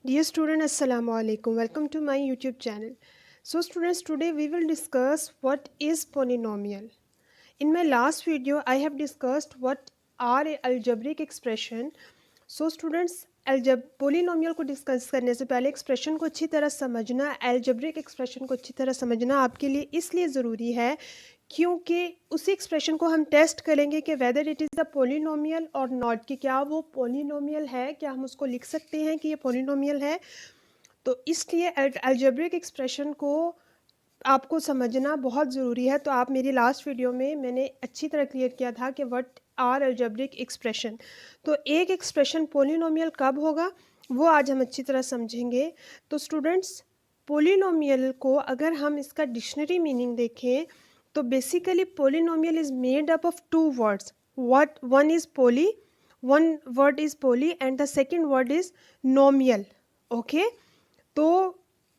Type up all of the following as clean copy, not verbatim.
Dear student, Assalamu alaikum. Welcome to my YouTube channel. So students, today we will discuss what is polynomial. In my last video, I have discussed what are algebraic expression. So students, polynomial को discuss करने से पहले expression को अच्छी तरह समझना, algebraic expression को अच्छी तरह समझना आपके लिए इसलिए ज़रूरी है क्योंकि उसी एक्सप्रेशन को हम टेस्ट करेंगे कि whether it is a polynomial और नॉट, कि क्या वो पोलिनोमियल है, क्या हम उसको लिख सकते हैं कि ये पोलिनोमियल है। तो इसलिए अलजेब्रिक एक्सप्रेशन को आपको समझना बहुत ज़रूरी है। तो आप मेरी लास्ट वीडियो में मैंने अच्छी तरह क्लियर किया था कि व्हाट आर अलजेब्रिक एक्सप्रेशन। तो एक एक्सप्रेशन पोलिनोमियल कब होगा वो आज हम अच्छी तरह समझेंगे। तो स्टूडेंट्स, पोलिनोमियल को अगर हम इसका डिक्शनरी मीनिंग देखें तो basically polynomial is made up of two words. What one is poly, one word is poly and the second word is nomial. Okay, तो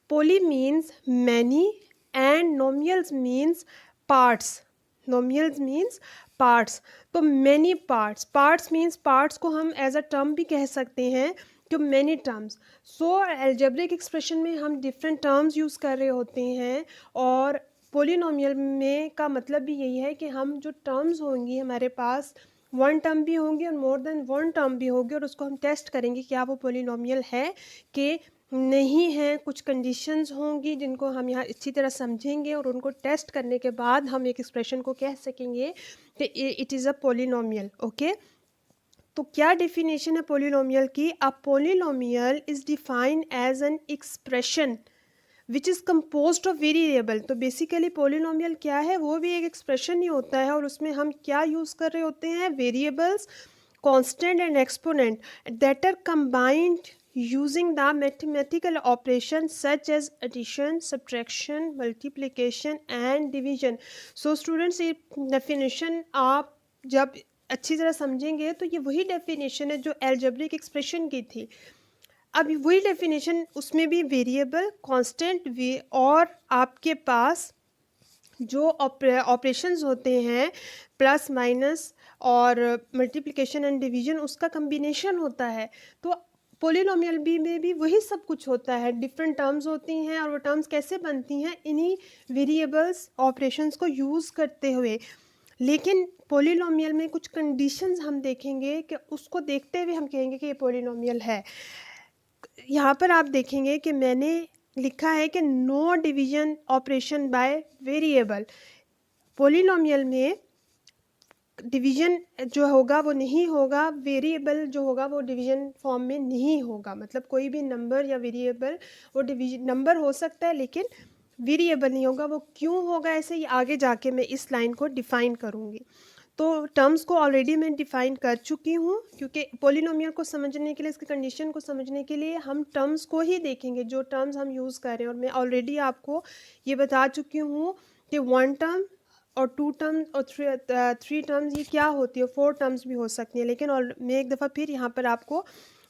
poly means many and nomials means parts. Nomials means parts, तो many parts. Parts means parts को हम as a term भी कह सकते हैं कि many terms. सो algebraic expression में हम डिफरेंट टर्म्स यूज़ कर रहे होते हैं और पोलिनोमियल में का मतलब भी यही है कि हम जो टर्म्स होंगी हमारे पास, वन टर्म भी होंगी और मोर देन वन टर्म भी होगी और उसको हम टेस्ट करेंगे क्या वो पोलिनोमियल है कि नहीं है। कुछ कंडीशंस होंगी जिनको हम यहाँ अच्छी तरह समझेंगे और उनको टेस्ट करने के बाद हम एक एक्सप्रेशन को कह सकेंगे कि it is a polynomial. Okay, तो क्या डेफिनेशन है पोलिनोमियल की? A polynomial is defined as an expression which is composed of variable. तो बेसिकली पोलिनोमियल क्या है, वो भी एक एक्सप्रेशन ही होता है और उसमें हम क्या यूज़ कर रहे होते हैं, variables, constant and exponent that are combined using the mathematical operations such as addition, subtraction, multiplication and division. So students, ये definition आप जब अच्छी तरह समझेंगे तो ये वही डेफिनेशन है जो अलजेब्रिक एक्सप्रेशन की थी। अब वही डेफिनेशन, उसमें भी वेरिएबल, कांस्टेंट वे और आपके पास जो ऑपरेशंस होते हैं प्लस माइनस और मल्टीप्लिकेशन एंड डिवीजन, उसका कम्बिनेशन होता है। तो पोलिनोमियल बी में भी वही सब कुछ होता है, डिफरेंट टर्म्स होती हैं और वो टर्म्स कैसे बनती हैं, इन्हीं वेरिएबल्स ऑपरेशंस को यूज़ करते हुए। लेकिन पोलिनोमियल में कुछ कंडीशंस हम देखेंगे कि उसको देखते हुए हम कहेंगे कि ये पोलिनोमियल है। यहाँ पर आप देखेंगे कि मैंने लिखा है कि no division operation by variable. Polynomial में डिवीजन जो होगा वो नहीं होगा, वेरिएबल जो होगा वो डिवीजन फॉर्म में नहीं होगा। मतलब कोई भी नंबर या वेरिएबल, वो डिवीजन नंबर हो सकता है लेकिन वेरिएबल नहीं होगा। वो क्यों होगा ऐसे, ये आगे जाके मैं इस लाइन को डिफ़ाइन करूँगी। तो टर्म्स को ऑलरेडी मैं डिफ़ाइन कर चुकी हूँ क्योंकि पोलिनोमियल को समझने के लिए, इसकी कंडीशन को समझने के लिए हम टर्म्स को ही देखेंगे, जो टर्म्स हम यूज़ कर रहे हैं। और मैं ऑलरेडी आपको ये बता चुकी हूँ कि वन टर्म और टू टर्म्स और थ्री टर्म्स ये क्या होती है, फोर टर्म्स भी हो सकती हैं। लेकिन और मैं एक दफ़ा फिर यहाँ पर आपको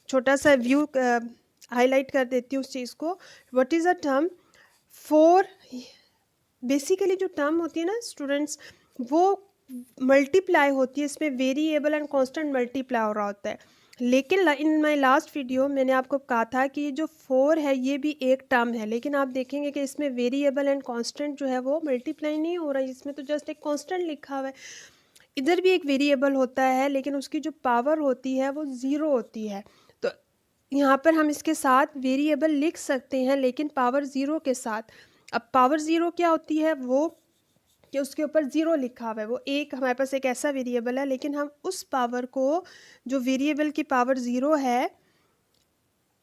छोटा सा व्यू हाईलाइट कर देती हूँ उस चीज़ को। What is a term? Four basically जो टर्म होती है ना स्टूडेंट्स, वो मल्टीप्लाई होती है, इसमें वेरिएबल एंड कांस्टेंट मल्टीप्लाई हो रहा होता है। लेकिन इन माय लास्ट वीडियो मैंने आपको कहा था कि ये जो फोर है ये भी एक टर्म है, लेकिन आप देखेंगे कि इसमें वेरिएबल एंड कांस्टेंट जो है वो मल्टीप्लाई नहीं हो रहा है, इसमें तो जस्ट एक कांस्टेंट लिखा हुआ है। इधर भी एक वेरिएबल होता है लेकिन उसकी जो पावर होती है वो ज़ीरो होती है। तो यहाँ पर हम इसके साथ वेरिएबल लिख सकते हैं लेकिन पावर ज़ीरो के साथ। अब पावर ज़ीरो क्या होती है, वो कि उसके ऊपर ज़ीरो लिखा हुआ है, वो एक हमारे पास एक ऐसा वेरिएबल है लेकिन हम उस पावर को, जो वेरिएबल की पावर ज़ीरो है,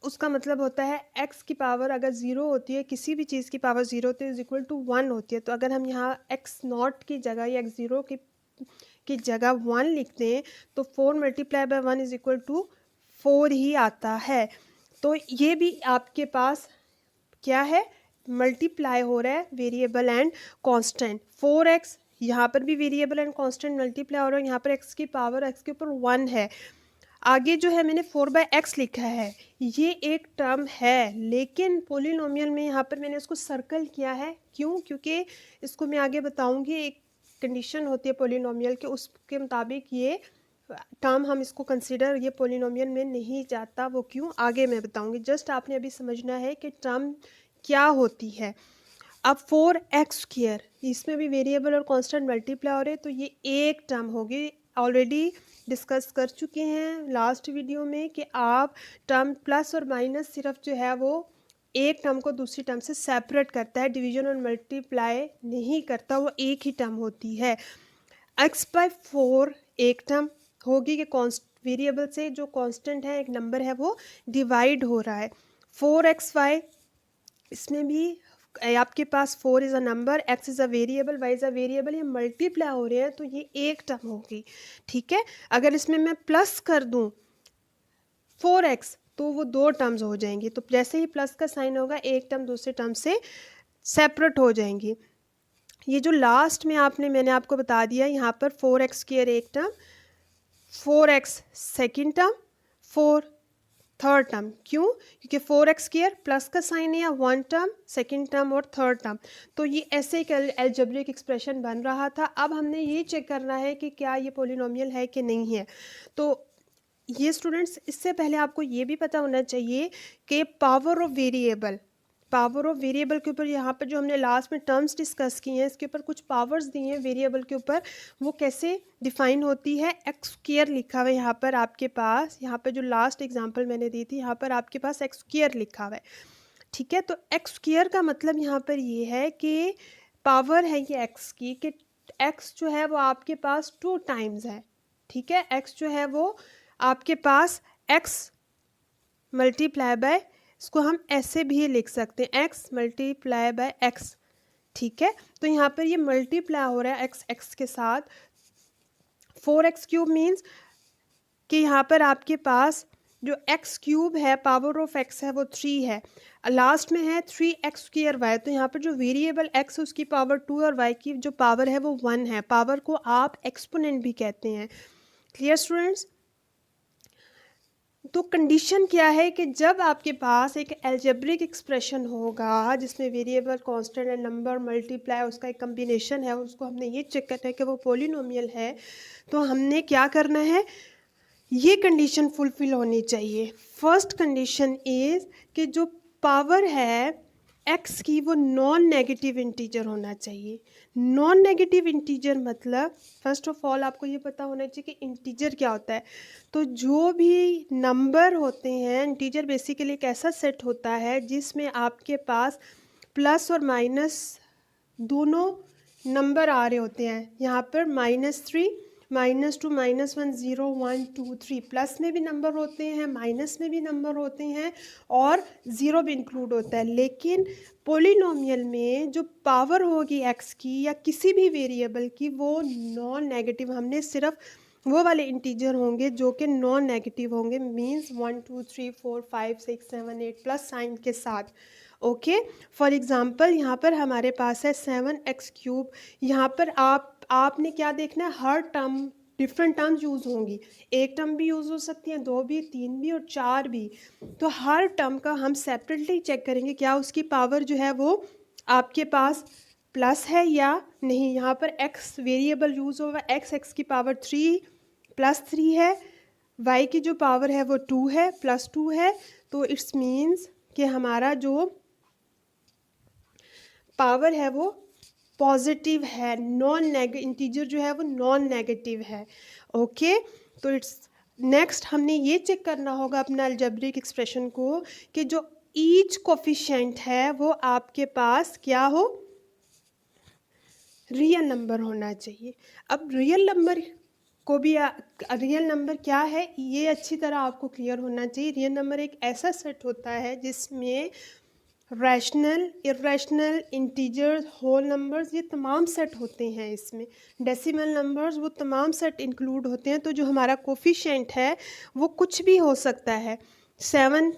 उसका मतलब होता है एक्स की पावर अगर ज़ीरो होती है, किसी भी चीज़ की पावर ज़ीरो होती है इज इक्वल टू वन होती है। तो अगर हम यहाँ एक्स नॉट की जगह या एक्स ज़ीरो की जगह वन लिखते हैं तो four multiply by one is equal to four ही आता है। तो ये भी आपके पास क्या है, मल्टीप्लाई हो रहा है वेरिएबल एंड कांस्टेंट। 4x यहाँ पर भी वेरिएबल एंड कांस्टेंट मल्टीप्लाई हो रहा है, यहाँ पर x की पावर x के ऊपर 1 है। आगे जो है मैंने 4/x लिखा है, ये एक टर्म है लेकिन पोलिनोमियल में यहाँ पर मैंने इसको सर्कल किया है। क्यों? क्योंकि इसको मैं आगे बताऊँगी, एक कंडीशन होती है पोलिनोमियल के, उसके मुताबिक ये टर्म हम इसको कंसिडर ये पोलिनोमियल में नहीं जाता। वो क्यों, आगे मैं बताऊंगी। जस्ट आपने अभी समझना है कि टर्म क्या होती है। अब 4x², इसमें भी वेरिएबल और कांस्टेंट मल्टीप्लाई हो रहे हैं, तो ये एक टर्म होगी। ऑलरेडी डिस्कस कर चुके हैं लास्ट वीडियो में कि आप टर्म प्लस और माइनस सिर्फ जो है वो एक टर्म को दूसरी टर्म से सेपरेट करता है, डिवीजन और मल्टीप्लाई नहीं करता, वो एक ही टर्म होती है। x/4 एक टर्म होगी कि वेरिएबल से जो कांस्टेंट है, एक नंबर है, वो डिवाइड हो रहा है। 4xy, इसमें भी आपके पास 4 is a number, x is a variable, y is a variable, ये मल्टीप्लाई हो रहे हैं तो ये एक टर्म होगी। ठीक है, अगर इसमें मैं प्लस कर दूं 4x तो वो दो टर्म्स हो जाएंगी। तो जैसे ही प्लस का साइन होगा, एक टर्म दूसरे टर्म से सेपरेट हो जाएंगी। ये जो लास्ट में मैंने आपको बता दिया, यहाँ पर 4x² एक term, 4x second term, 4 third term. क्यों? क्योंकि 4x² प्लस का साइन है, या वन टर्म, सेकेंड टर्म और थर्ड टर्म। तो ये ऐसे एक एल्जेब्रिक एक्सप्रेशन बन रहा था। अब हमने ये चेक करना है कि क्या ये पोलिनोमियल है कि नहीं है। तो ये स्टूडेंट्स, इससे पहले आपको ये भी पता होना चाहिए कि पावर ऑफ वेरिएबल के ऊपर, यहाँ पर जो हमने लास्ट में टर्म्स डिस्कस की हैं, इसके ऊपर कुछ पावर्स दी हैं वेरिएबल के ऊपर, वो कैसे डिफाइन होती है। x² लिखा हुआ है यहाँ पर आपके पास, यहाँ पर जो लास्ट एग्जांपल मैंने दी थी, यहाँ पर आपके पास x² लिखा हुआ है। ठीक है, तो x² का मतलब यहाँ पर ये है कि पावर है ये x की, कि x जो है वो आपके पास 2 टाइम्स है। ठीक है, x जो है वो आपके पास x मल्टीप्लाई बाय, इसको हम ऐसे भी लिख सकते हैं, x मल्टीप्लाई बाय x। ठीक है, तो यहाँ पर ये मल्टीप्लाई हो रहा है x के साथ। 4x³ मीन्स कि यहाँ पर आपके पास जो x³ है, पावर ऑफ x है, वो 3 है। लास्ट में है 3x²y, तो यहाँ पर जो वेरिएबल x है उसकी पावर 2 और y की जो पावर है वो 1 है। पावर को आप एक्सपोनेंट भी कहते हैं। Clear students? तो कंडीशन क्या है कि जब आपके पास एक एल्जेब्रिक एक्सप्रेशन होगा जिसमें variable, constant and number multiply, उसका एक कम्बिनेशन है, उसको हमने ये चेक करना है कि वो पोलिनोमियल है, तो हमने क्या करना है, ये कंडीशन फुलफिल होनी चाहिए। फर्स्ट कंडीशन इज़ कि जो पावर है x की वो नॉन नेगेटिव इंटीजर होना चाहिए। नॉन नेगेटिव इंटीजर मतलब फर्स्ट ऑफ ऑल आपको ये पता होना चाहिए कि इंटीजर क्या होता है। तो जो भी नंबर होते हैं, इंटीजर बेसिकली एक ऐसा सेट होता है जिसमें आपके पास प्लस और माइनस दोनों नंबर आ रहे होते हैं। यहाँ पर -3, -2, -1, 0, 1, 2, 3, प्लस में भी नंबर होते हैं, माइनस में भी नंबर होते हैं, और ज़ीरो भी इंक्लूड होता है। लेकिन पोलिनोमियल में जो पावर होगी x की या किसी भी वेरिएबल की, वो नॉन नेगेटिव, हमने सिर्फ वो वाले इंटीजर होंगे जो कि नॉन नेगेटिव होंगे, मीन्स 1, 2, 3, 4, 5, 6, 7, 8 प्लस साइन के साथ। ओके, फॉर एग्ज़ाम्पल यहाँ पर हमारे पास है 7x³। यहाँ पर आपने क्या देखना है, हर टर्म डिफरेंट टर्म्स यूज़ होंगी। एक टर्म भी यूज़ हो सकती हैं, दो भी, तीन भी और चार भी। तो हर टर्म का हम सेपरेटली चेक करेंगे क्या उसकी पावर जो है वो आपके पास प्लस है या नहीं। यहाँ पर x वेरिएबल यूज़ होगा, x की पावर 3 +3 है, y की जो पावर है वो 2 है, +2 है। तो इट्स मीन्स कि हमारा जो पावर है वो पॉजिटिव है, नॉन नेगेटिव इंटीजर जो है वो नॉन नेगेटिव है। ओके, तो इट्स नेक्स्ट हमने ये चेक करना होगा अपना अलजेब्रिक एक्सप्रेशन को कि जो ईच कोफिशिएंट है वो आपके पास क्या हो, रियल नंबर होना चाहिए। अब रियल नंबर को भी रियल नंबर क्या है ये अच्छी तरह आपको क्लियर होना चाहिए। रियल नंबर एक ऐसा सेट होता है जिसमें rational, irrational, integers, whole numbers, ये तमाम सेट होते हैं। इसमें डेसिमल नंबर्स, वो तमाम सेट इंक्लूड होते हैं। तो जो हमारा कोफिशिएंट है वो कुछ भी हो सकता है। 7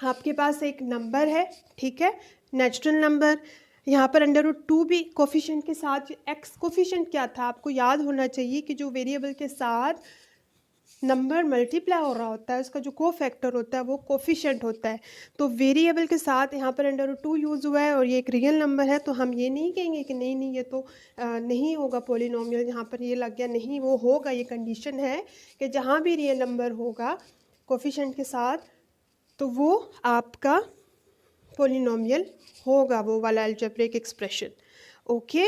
आपके पास एक नंबर है, ठीक है, नेचुरल नंबर। यहाँ पर √2 भी कोफिशिएंट के साथ। एक्स कोफिशिएंट क्या था आपको याद होना चाहिए कि जो वेरिएबल के साथ नंबर मल्टीप्लाई हो रहा होता है, उसका जो कोफैक्टर होता है वो कोफिशिएंट होता है। तो वेरिएबल के साथ यहाँ पर √2 यूज़ हुआ है और ये एक रियल नंबर है, तो हम ये नहीं कहेंगे कि नहीं नहीं ये तो नहीं होगा पॉलिनोमियल, यहाँ पर ये लग गया, नहीं वो होगा। ये कंडीशन है कि जहाँ भी रियल नंबर होगा कोफिशिएंट के साथ तो वो आपका पॉलिनोमियल होगा, वो वाला अलजेब्रिक एक्सप्रेशन। ओके,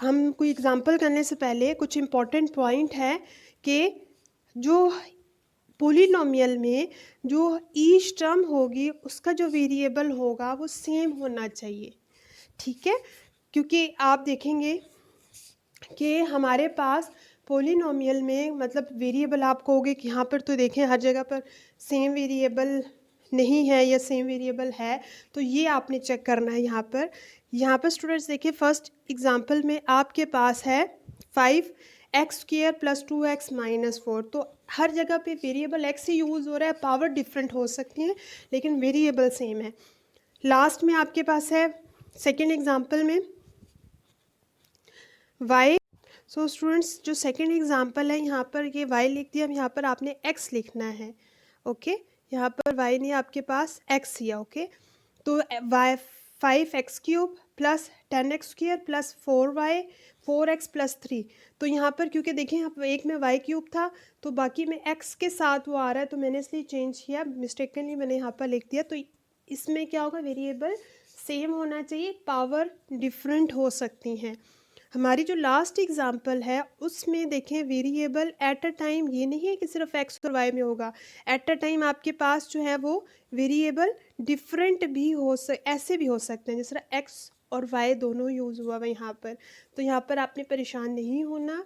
हम कोई एग्जांपल करने से पहले कुछ इम्पोर्टेंट पॉइंट है कि जो पॉलिनोमियल में जो ईच टर्म होगी उसका जो वेरिएबल होगा वो सेम होना चाहिए, ठीक है। क्योंकि आप देखेंगे कि हमारे पास पॉलिनोमियल में मतलब वेरिएबल आप कहोगे कि यहाँ पर तो देखें हर जगह पर सेम वेरिएबल नहीं है या सेम वेरिएबल है, तो ये आपने चेक करना है। यहाँ पर स्टूडेंट्स देखिए, फर्स्ट एग्जांपल में आपके पास है 5x² + 2x - 4, तो हर जगह पे वेरिएबल x ही यूज़ हो रहा है, पावर डिफरेंट हो सकती है लेकिन वेरिएबल सेम है। लास्ट में आपके पास है सेकेंड एग्जाम्पल में y। सो स्टूडेंट्स जो सेकेंड एग्जाम्पल है यहाँ पर ये y लिख दिया, अब यहाँ पर आपने x लिखना है। ओके, यहाँ पर y ने आपके पास x दिया। ओके, तो y 5x³ + 10x² + 4x + 3, तो यहाँ पर क्योंकि देखिए यहाँ एक में y³ था तो बाकी में x के साथ वो आ रहा है, तो मैंने इसलिए चेंज किया, मिस्टेकनली मैंने यहाँ पर लिख दिया। तो इसमें क्या होगा, वेरिएबल सेम होना चाहिए, पावर डिफरेंट हो सकती हैं। हमारी जो लास्ट एग्जांपल है उसमें देखें वेरिएबल एट अ टाइम ये नहीं है कि सिर्फ x और y में होगा, एट अ टाइम आपके पास जो है वो वेरिएबल डिफरेंट भी ऐसे भी हो सकते हैं, जिस तरह x और y दोनों यूज़ हुआ है यहाँ पर। तो यहाँ पर आपने परेशान नहीं होना,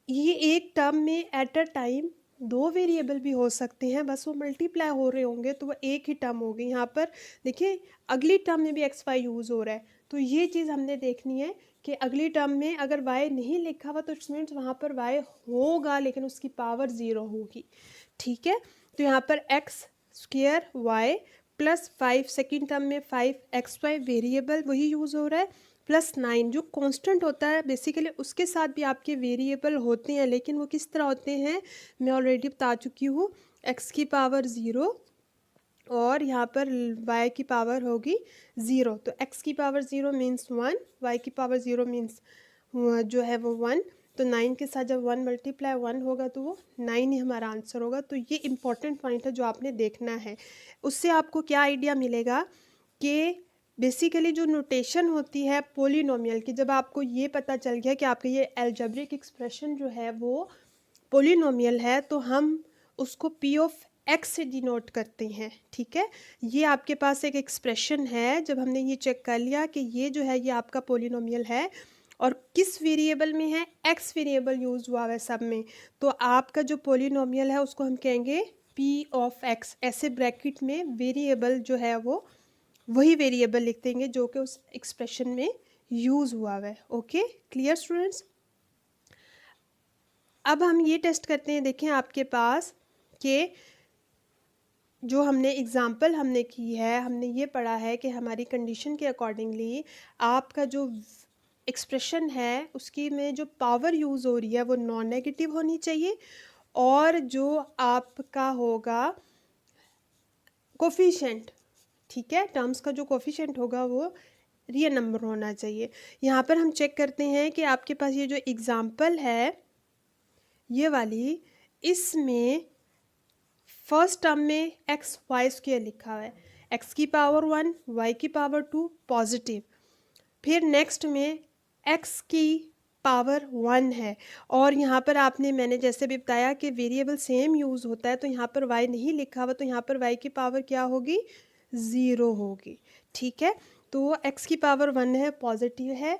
ये एक टर्म में एट अ टाइम दो वेरिएबल भी हो सकते हैं, बस वो मल्टीप्लाई हो रहे होंगे तो वो एक ही टर्म होगी। यहाँ पर देखिए अगली टर्म में भी एक्स वाई यूज़ हो रहा है, तो ये चीज़ हमने देखनी है कि अगली टर्म में अगर y नहीं लिखा हुआ तो इट्स मीन्स वहाँ पर y होगा लेकिन उसकी पावर 0 होगी, ठीक है। तो यहाँ पर x² y + 5 सेकेंड टर्म में 5xy वेरिएबल वही यूज़ हो रहा है, +9 जो कांस्टेंट होता है बेसिकली उसके साथ भी आपके वेरिएबल होते हैं, लेकिन वो किस तरह होते हैं मैं ऑलरेडी बता चुकी हूँ। x की पावर 0 और यहाँ पर y की पावर होगी 0, तो x की पावर 0 मीन्स 1, y की पावर 0 मीन्स जो है वो 1, तो 9 के साथ जब 1 × 1 होगा तो वो 9 ही हमारा आंसर होगा। तो ये इम्पॉर्टेंट पॉइंट है जो आपने देखना है। उससे आपको क्या आइडिया मिलेगा कि बेसिकली जो नोटेशन होती है पॉलिनोमियल की, जब आपको ये पता चल गया कि आपका ये अलजेब्रिक एक्सप्रेशन जो है वो पॉलिनोमियल है तो हम उसको p ऑफ x से डिनोट करते हैं, ठीक है। ये आपके पास एक एक्सप्रेशन है, जब हमने ये चेक कर लिया कि ये जो है ये आपका पॉलिनोमियल है और किस वेरिएबल में है, x वेरिएबल यूज़ हुआ है सब में, तो आपका जो पॉलिनोमियल है उसको हम कहेंगे p ऑफ x। ऐसे ब्रैकेट में वेरिएबल जो है वो वही वेरिएबल लिख देंगे जो कि उस एक्सप्रेशन में यूज़ हुआ है। Okay, clear students. अब हम ये टेस्ट करते हैं, देखें आपके पास कि जो हमने एग्ज़ाम्पल हमने की है, हमने ये पढ़ा है कि हमारी कंडीशन के अकॉर्डिंगली आपका जो एक्सप्रेशन है उसकी में जो पावर यूज़ हो रही है वो नॉन नेगेटिव होनी चाहिए और जो आपका होगा कोफिशिएंट, ठीक है, टर्म्स का जो कोफिशिएंट होगा वो रियल नंबर होना चाहिए। यहाँ पर हम चेक करते हैं कि आपके पास ये जो एग्ज़ाम्पल है ये वाली, इसमें फर्स्ट टर्म में x² लिखा हुआ है, x की पावर 1 y की पावर 2 पॉजिटिव, फिर नेक्स्ट में x की पावर 1 है और यहाँ पर आपने मैंने जैसे भी बताया कि वेरिएबल सेम यूज़ होता है, तो यहाँ पर y नहीं लिखा हुआ तो यहाँ पर y की पावर क्या होगी, 0 होगी, ठीक है। तो x की पावर 1 है, पॉजिटिव है।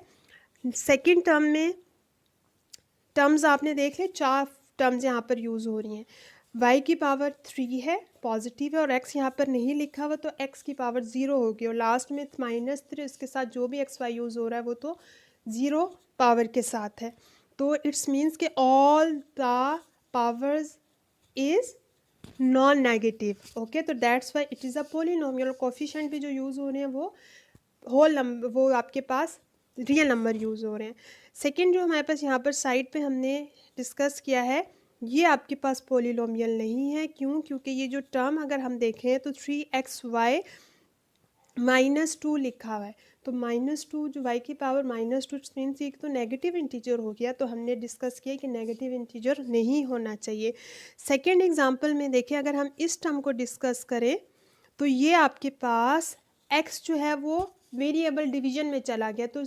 सेकेंड टर्म में टर्म्स आपने देख ले, 4 टर्म्स यहाँ पर यूज़ हो रही हैं, y की पावर 3 है, पॉजिटिव है और x यहाँ पर नहीं लिखा हुआ तो x की पावर 0 होगी और लास्ट में -3 इसके साथ जो भी x y यूज़ हो रहा है वो तो 0 पावर के साथ है। तो its means K all the powers is non negative. Okay, तो that's why it is a polynomial. Coefficient भी जो यूज़ हो रहे हैं वो होल नंबर, वो आपके पास रियल नंबर यूज़ हो रहे हैं। सेकेंड जो हमारे पास यहाँ पर साइड पे हमने डिस्कस किया है ये आपके पास पॉलिनोमियल नहीं है। क्यों? क्योंकि ये जो टर्म अगर हम देखें तो 3xy -2 लिखा हुआ है। तो -2 जो y की पावर -2 मीन्स ये तो नेगेटिव इंटीजर हो गया। तो हमने डिस्कस किया कि नेगेटिव इंटीजर नहीं होना चाहिए। सेकेंड एग्जाम्पल में देखें, अगर हम इस टर्म को डिस्कस करें तो ये आपके पास x जो है वो वेरिएबल डिवीजन में चला गया। तो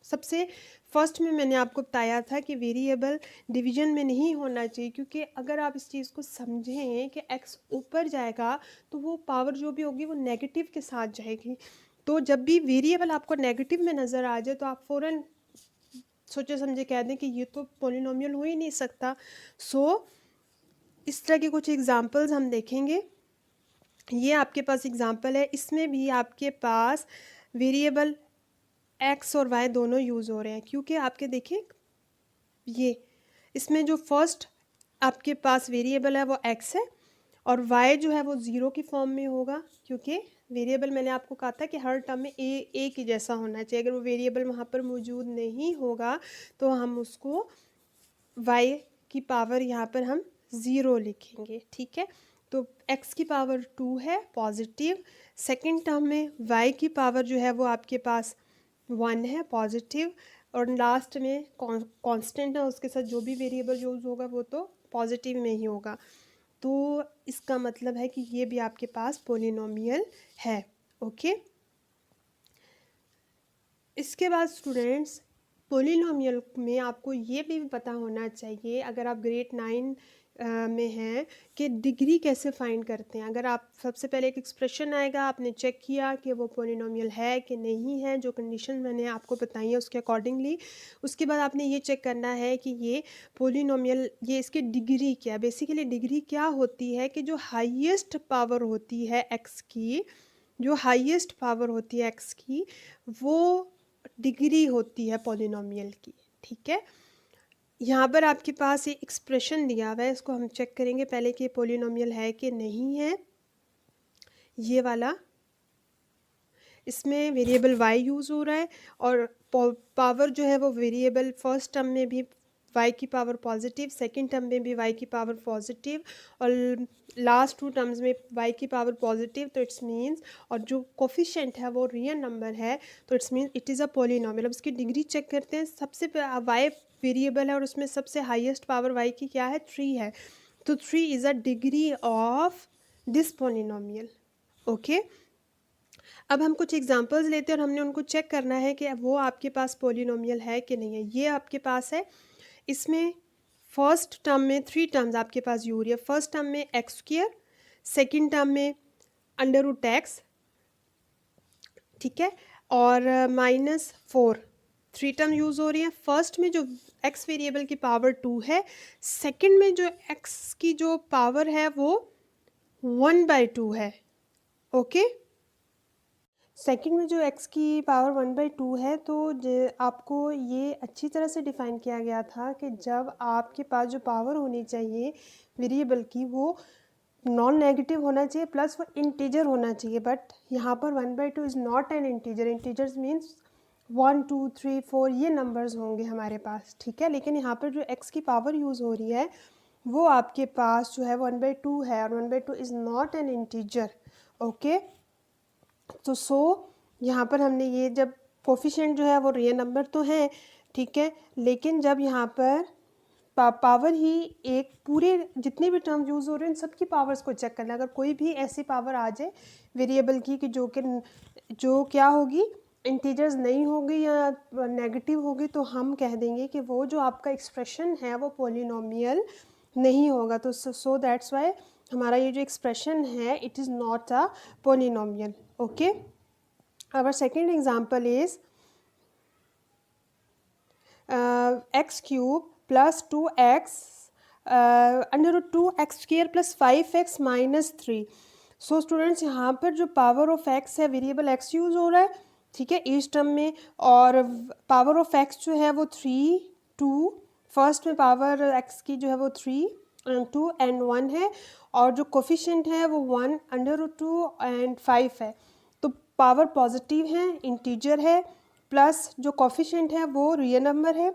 सबसे फर्स्ट में मैंने आपको बताया था कि वेरिएबल डिवीजन में नहीं होना चाहिए, क्योंकि अगर आप इस चीज़ को समझें कि x ऊपर जाएगा तो वो पावर जो भी होगी वो नेगेटिव के साथ जाएगी। तो जब भी वेरिएबल आपको नेगेटिव में नज़र आ जाए तो आप फ़ौरन सोचे समझे कह दें कि ये तो पॉलिनोमियल हो ही नहीं सकता। इस तरह के कुछ एग्जांपल्स हम देखेंगे। ये आपके पास एग्जांपल है, इसमें भी आपके पास वेरिएबल x और y दोनों यूज़ हो रहे हैं। क्योंकि आपके देखें ये इसमें जो फर्स्ट आपके पास वेरिएबल है वो x है और y जो है वो ज़ीरो की फॉर्म में होगा, क्योंकि वेरिएबल मैंने आपको कहा था कि हर टर्म में एक ही जैसा होना चाहिए। अगर वो वेरिएबल वहाँ पर मौजूद नहीं होगा तो हम उसको y की पावर यहाँ पर हम ज़ीरो लिखेंगे। ठीक है, तो x की पावर 2 है पॉजिटिव, सेकेंड टर्म में y की पावर जो है वो आपके पास 1 है पॉजिटिव, और लास्ट में कांस्टेंट है, उसके साथ जो भी वेरिएबल यूज़ होगा वो तो पॉजिटिव में ही होगा। तो इसका मतलब है कि ये भी आपके पास पॉलिनोमियल है। ओके, इसके बाद स्टूडेंट्स पॉलिनोमियल में आपको ये भी पता होना चाहिए, अगर आप ग्रेड 9 में हैं, कि डिग्री कैसे फाइंड करते हैं। अगर आप सबसे पहले एक एक्सप्रेशन आएगा, आपने चेक किया कि वो पॉलिनोमियल है कि नहीं है, जो कंडीशन मैंने आपको बताई है उसके अकॉर्डिंगली, उसके बाद आपने ये चेक करना है कि ये पॉलिनोमियल, ये इसकी डिग्री क्या है। बेसिकली डिग्री क्या होती है कि जो हाईएस्ट पावर होती है एक्स की, जो हाईएस्ट पावर होती है एक्स की, वो डिग्री होती है पॉलिनोमियल की। ठीक है, यहाँ पर आपके पास एक एक्सप्रेशन दिया हुआ है, इसको हम चेक करेंगे पहले कि पॉलिनोमियल है कि नहीं है। ये वाला, इसमें वेरिएबल y यूज़ हो रहा है और पावर जो है वो वेरिएबल फर्स्ट टर्म में भी y की पावर पॉजिटिव, सेकंड टर्म में भी y की पावर पॉजिटिव, और लास्ट टू टर्म्स में y की पावर पॉजिटिव। तो इट्स मीन्स, और जो कोफिशिएंट है वो रियल नंबर है, तो its means it is a polynomial. अब इसकी डिग्री चेक करते हैं। सबसे y वेरिएबल है और उसमें सबसे हाईएस्ट पावर y की क्या है, 3 है। तो 3 is a degree of this polynomial. Okay, अब हम कुछ एग्जांपल्स लेते हैं और हमने उनको चेक करना है कि वो आपके पास पॉलिनोमियल है कि नहीं है। ये आपके पास है, इसमें फर्स्ट टर्म में 3 टर्म्स आपके पास यूज हो रही है। फर्स्ट टर्म में एक्स स्क्वायर, सेकेंड टर्म में अंडर रूट एक्स, ठीक है, और -4, 3 टर्म यूज़ हो रही हैं। फर्स्ट में जो एक्स वेरिएबल की पावर 2 है, सेकेंड में जो एक्स की जो पावर है वो 1/2 है। ओके, सेकंड में जो x की पावर 1/2 है, तो आपको ये अच्छी तरह से डिफ़ाइन किया गया था कि जब आपके पास जो पावर होनी चाहिए वेरिएबल की वो नॉन नेगेटिव होना चाहिए, प्लस वो इंटीजर होना चाहिए। बट यहाँ पर 1/2 is not an integer. Integers means 1 2 3 4 ये नंबर्स होंगे हमारे पास। ठीक है, लेकिन यहाँ पर जो x की पावर यूज़ हो रही है वो आपके पास जो है 1/2 है, और 1/2 is not an integer. Okay, तो यहाँ पर हमने ये जब कोफिशिएंट जो है वो रियल नंबर तो है, ठीक है, लेकिन जब यहाँ पर पावर ही एक पूरे जितने भी टर्म यूज़ हो रहे हैं इन सब की पावर्स को चेक करना है। अगर कोई भी ऐसी पावर आ जाए वेरिएबल की कि जो क्या होगी, इंटीजर्स नहीं होगी या नेगेटिव होगी, तो हम कह देंगे कि वो जो आपका एक्सप्रेशन है वो पॉलिनोमियल नहीं होगा। तो सो दैट्स वाई हमारा ये जो एक्सप्रेशन है it is not a polynomial. Okay, our second example is x cube plus 2x under root 2x square plus 5x minus 3। So students यहाँ पर जो पावर ऑफ x है वेरिएबल x यूज़ हो रहा है, ठीक है, इस टर्म में, और पावर ऑफ x जो है वो 3 2, फर्स्ट में पावर x की जो है वो 3 2 एंड 1 है, और जो कोफिशिएंट है वो 1 अंडर रूट 2 एंड 5 है। तो पावर पॉजिटिव है, इंटीजर है, प्लस जो कोफिशिएंट है वो रियल नंबर है,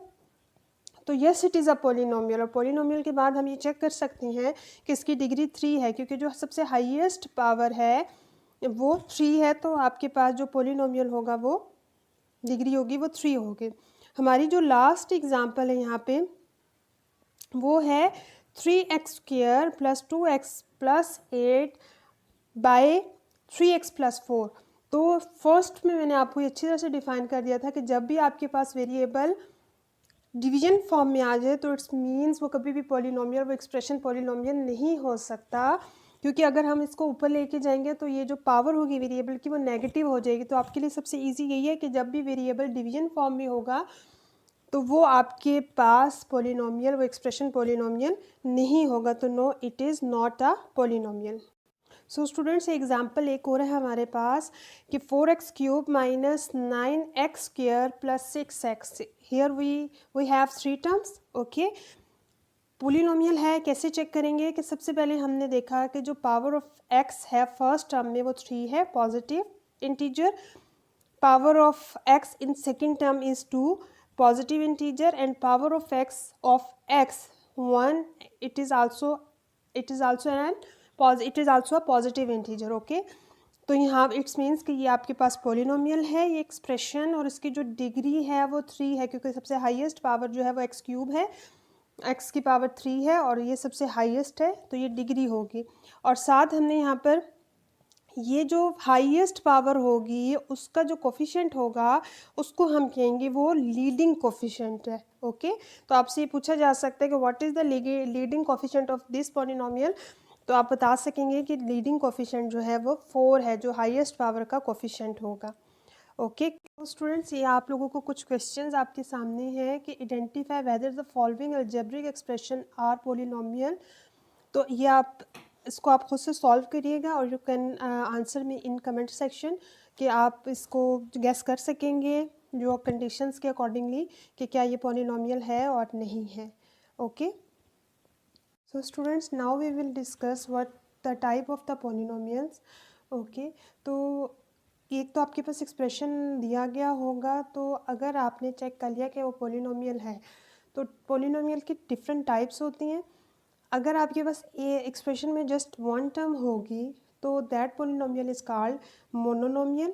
तो yes it is a polynomial. और पोलिनोमियल के बाद हम ये चेक कर सकते हैं कि इसकी डिग्री 3 है, क्योंकि जो सबसे हाईएस्ट पावर है वो 3 है, तो आपके पास जो पोलिनोमियल होगा वो डिग्री होगी वो 3 होगी। हमारी जो लास्ट एग्जांपल है यहाँ पे वो है 3x² + 2x + 8 बाय 3x + 4। तो फर्स्ट में मैंने आपको ये अच्छी तरह से डिफाइन कर दिया था कि जब भी आपके पास वेरिएबल डिवीजन फॉर्म में आ जाए तो इट्स मीन्स वो कभी भी पॉलिनोमियल, वो एक्सप्रेशन पॉलिनोमियल नहीं हो सकता, क्योंकि अगर हम इसको ऊपर लेके जाएंगे तो ये जो पावर होगी वेरिएबल की वो नेगेटिव हो जाएगी। तो आपके लिए सबसे इजी यही है कि जब भी वेरिएबल डिवीजन फॉर्म में होगा तो वो आपके पास पॉलिनोमियल, वो एक्सप्रेशन पॉलिनोमियल नहीं होगा। तो no, it is not a polynomial. So students, example एक और है हमारे पास कि 4x³ - 9x² + 6x। Here we have 3 terms. Okay, polynomial है, कैसे चेक करेंगे कि सबसे पहले हमने देखा कि जो पावर ऑफ x है फर्स्ट टर्म में वो 3 है, positive integer. Power of x in second term is 2, positive integer, and power of x 1, it is also a positive integer। Okay, तो यहाँ इट्स मीन्स कि ये आपके पास पॉलिनोमियल है ये एक्सप्रेशन, और इसकी जो डिग्री है वो 3 है, क्योंकि सबसे हाईएस्ट पावर जो है वो x³ है, x की पावर 3 है और ये सबसे हाईएस्ट है, तो ये डिग्री होगी। और साथ हमने यहाँ पर ये जो हाईएस्ट पावर होगी उसका जो कोफिशिएंट होगा उसको हम कहेंगे वो लीडिंग कोफिशिएंट है। ओके, तो आपसे ये पूछा जा सकता है कि what is the leading coefficient of this polynomial, तो आप बता सकेंगे कि लीडिंग कोफिशिएंट जो है वो 4 है, जो हाईएस्ट पावर का कोफिशिएंट होगा। ओके स्टूडेंट्स, ये आप लोगों को कुछ क्वेश्चंस आपके सामने हैं कि identify whether the following algebraic expression are polynomial. तो ये आप इसको आप खुद से सॉल्व करिएगा और you can answer me in comment section कि आप इसको गैस कर सकेंगे जो कंडीशंस के अकॉर्डिंगली कि क्या ये पॉलिनोमियल है और नहीं है। Okay, so students, now we will discuss what the type of the polynomials. Okay, तो एक तो आपके पास एक्सप्रेशन दिया गया होगा, तो अगर आपने चेक कर लिया कि वो पॉलिनोमियल है, तो पॉलिनोमियल की डिफरेंट टाइप्स होती हैं। अगर आपके पास ये एक्सप्रेशन में जस्ट वन टर्म होगी तो that polynomial is called monomial.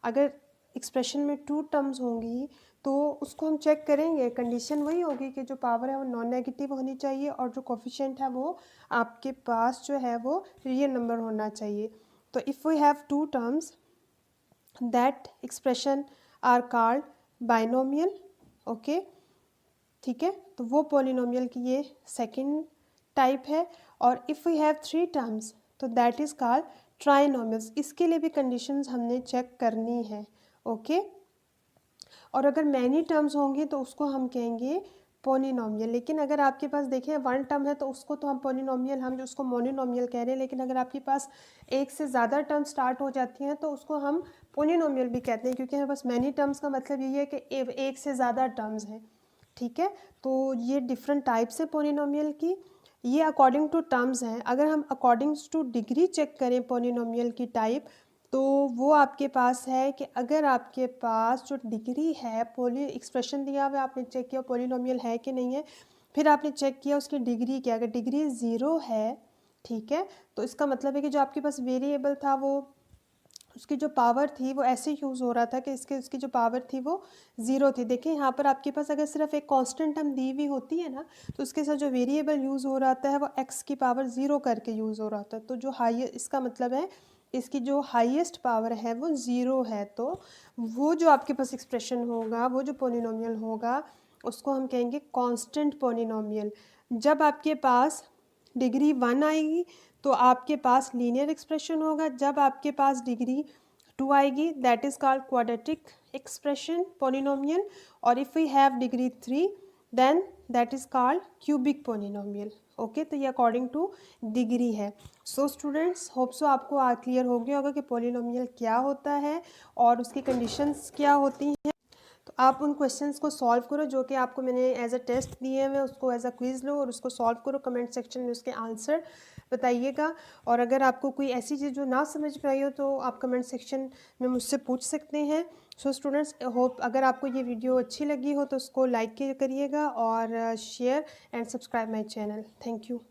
अगर एक्सप्रेशन में 2 टर्म्स होंगी तो उसको हम चेक करेंगे, कंडीशन वही होगी कि जो पावर है वो नॉन नेगेटिव होनी चाहिए और जो कोफिशिएंट है वो आपके पास जो है वो रियल नंबर होना चाहिए। तो if we have 2 terms that expression are called binomial. Okay, ठीक है, तो वो पॉलिनोमियल की ये सेकंड टाइप है। और इफ़ वी हैव 3 टर्म्स तो दैट इज़ कॉल्ड ट्राइनोमियल्स। इसके लिए भी कंडीशंस हमने चेक करनी है। ओके, और अगर मैनी टर्म्स होंगी तो उसको हम कहेंगे पॉलिनोमियल। लेकिन अगर आपके पास देखें 1 टर्म है तो उसको तो हम पॉलिनोमियल, हम जो उसको मोनोनोमियल कह रहे हैं। लेकिन अगर आपके पास एक से ज़्यादा टर्म स्टार्ट हो जाती हैं तो उसको हम पॉलिनोमियल भी कहते हैं, क्योंकि हमारे पास मैनी टर्म्स का मतलब यही है कि एक से ज़्यादा टर्म्स हैं। ठीक है, तो ये डिफरेंट टाइप्स है पॉलिनोमियल की, ये अकॉर्डिंग टू टर्म्स हैं। अगर हम अकॉर्डिंग टू डिग्री चेक करें पॉलिनोमियल की टाइप, तो वो आपके पास है कि अगर आपके पास जो डिग्री है, पोली एक्सप्रेशन दिया हुआ है, आपने चेक किया पॉलिनोमियल है कि नहीं है, फिर आपने चेक किया उसकी डिग्री क्या, अगर डिग्री 0 है, ठीक है, तो इसका मतलब है कि जो आपके पास वेरिएबल था वो उसकी जो पावर थी वो ऐसे यूज़ हो रहा था कि उसकी जो पावर थी वो 0 थी। देखिए यहाँ पर आपके पास अगर सिर्फ एक कांस्टेंट टर्म दी हुई होती है ना, तो उसके साथ जो वेरिएबल यूज़ हो रहा है वो x की पावर 0 करके यूज़ हो रहा था। तो जो हाईएस्ट, इसका मतलब है इसकी जो हाईएस्ट पावर है वो 0 है। तो वो जो आपके पास एक्सप्रेशन होगा, वो जो पॉलिनोमियल होगा, उसको हम कहेंगे कांस्टेंट पॉलिनोमियल। जब आपके पास डिग्री 1 आएगी तो आपके पास लीनियर एक्सप्रेशन होगा। जब आपके पास डिग्री 2 आएगी that is called quadratic expression polynomial. और if we have degree 3 then that is called cubic polynomial. Okay, तो ये अकॉर्डिंग टू डिग्री है। सो स्टूडेंट्स, होप सो आपको क्लियर हो गया होगा कि पॉलिनोमियल क्या होता है और उसकी कंडीशंस क्या होती हैं। तो आप उन क्वेश्चंस को सॉल्व करो जो कि आपको मैंने एज अ टेस्ट दिए हुए, उसको एज अ क्विज़ लो और उसको सॉल्व करो, कमेंट सेक्शन में उसके आंसर बताइएगा। और अगर आपको कोई ऐसी चीज़ जो ना समझ में आई हो तो आप कमेंट सेक्शन में मुझसे पूछ सकते हैं। सो स्टूडेंट्स, होप अगर आपको ये वीडियो अच्छी लगी हो तो उसको लाइक करिएगा और share and subscribe my channel. Thank you.